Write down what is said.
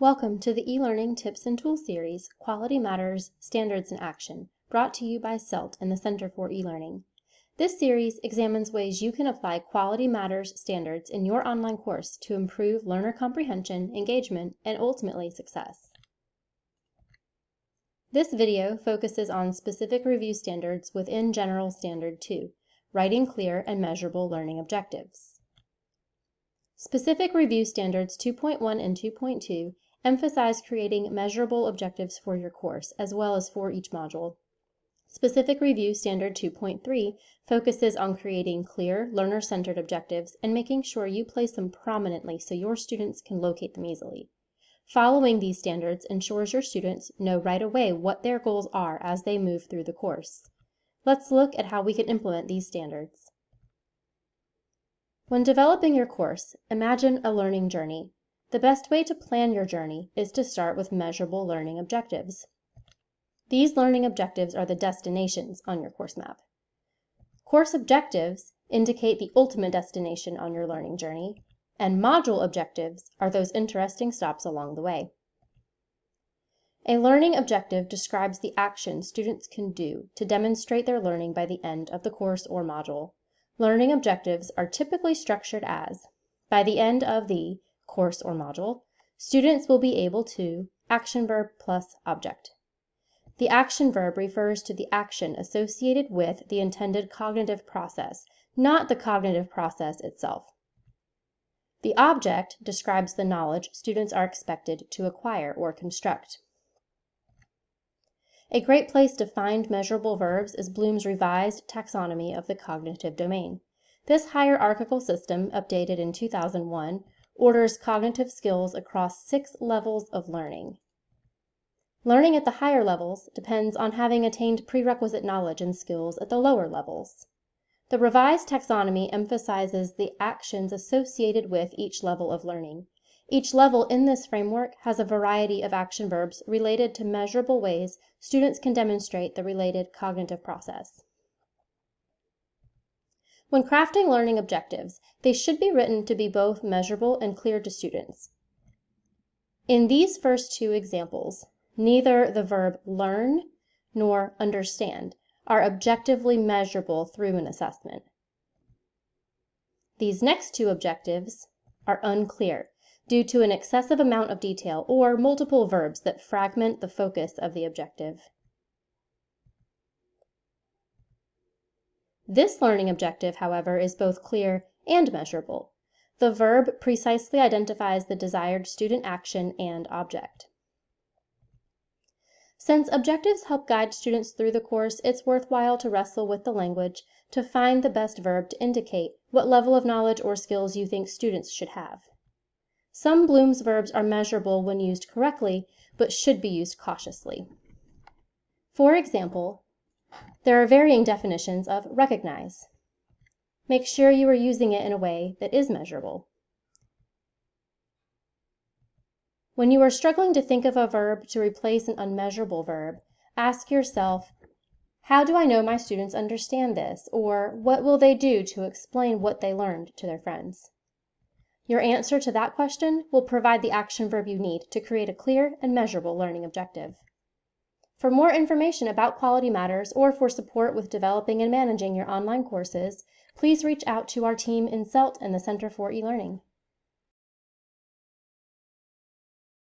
Welcome to the eLearning Tips and Tools series, Quality Matters, Standards in Action, brought to you by CELT and the Center for eLearning. This series examines ways you can apply Quality Matters standards in your online course to improve learner comprehension, engagement, and ultimately success. This video focuses on specific review standards within General Standard 2, writing clear and measurable learning objectives. Specific Review Standards 2.1 and 2.2 emphasize creating measurable objectives for your course, as well as for each module. Specific Review Standard 2.3 focuses on creating clear, learner-centered objectives and making sure you place them prominently so your students can locate them easily. Following these standards ensures your students know right away what their goals are as they move through the course. Let's look at how we can implement these standards. When developing your course, imagine a learning journey. The best way to plan your journey is to start with measurable learning objectives. These learning objectives are the destinations on your course map. Course objectives indicate the ultimate destination on your learning journey, and module objectives are those interesting stops along the way. A learning objective describes the action students can do to demonstrate their learning by the end of the course or module. Learning objectives are typically structured as, by the end of the course or module, students will be able to action verb plus object. The action verb refers to the action associated with the intended cognitive process, not the cognitive process itself. The object describes the knowledge students are expected to acquire or construct. A great place to find measurable verbs is Bloom's revised taxonomy of the cognitive domain. This hierarchical system, updated in 2001, orders cognitive skills across 6 levels of learning. Learning at the higher levels depends on having attained prerequisite knowledge and skills at the lower levels. The revised taxonomy emphasizes the actions associated with each level of learning. Each level in this framework has a variety of action verbs related to measurable ways students can demonstrate the related cognitive process. When crafting learning objectives, they should be written to be both measurable and clear to students. In these first 2 examples, neither the verb learn nor understand are objectively measurable through an assessment. These next 2 objectives are unclear due to an excessive amount of detail or multiple verbs that fragment the focus of the objective. This learning objective, however, is both clear and measurable. The verb precisely identifies the desired student action and object. Since objectives help guide students through the course, it's worthwhile to wrestle with the language to find the best verb to indicate what level of knowledge or skills you think students should have. Some Bloom's verbs are measurable when used correctly, but should be used cautiously. For example, there are varying definitions of recognize. Make sure you are using it in a way that is measurable. When you are struggling to think of a verb to replace an unmeasurable verb, ask yourself, how do I know my students understand this? Or what will they do to explain what they learned to their friends? Your answer to that question will provide the action verb you need to create a clear and measurable learning objective. For more information about Quality Matters or for support with developing and managing your online courses, please reach out to our team in CELT and the Center for eLearning.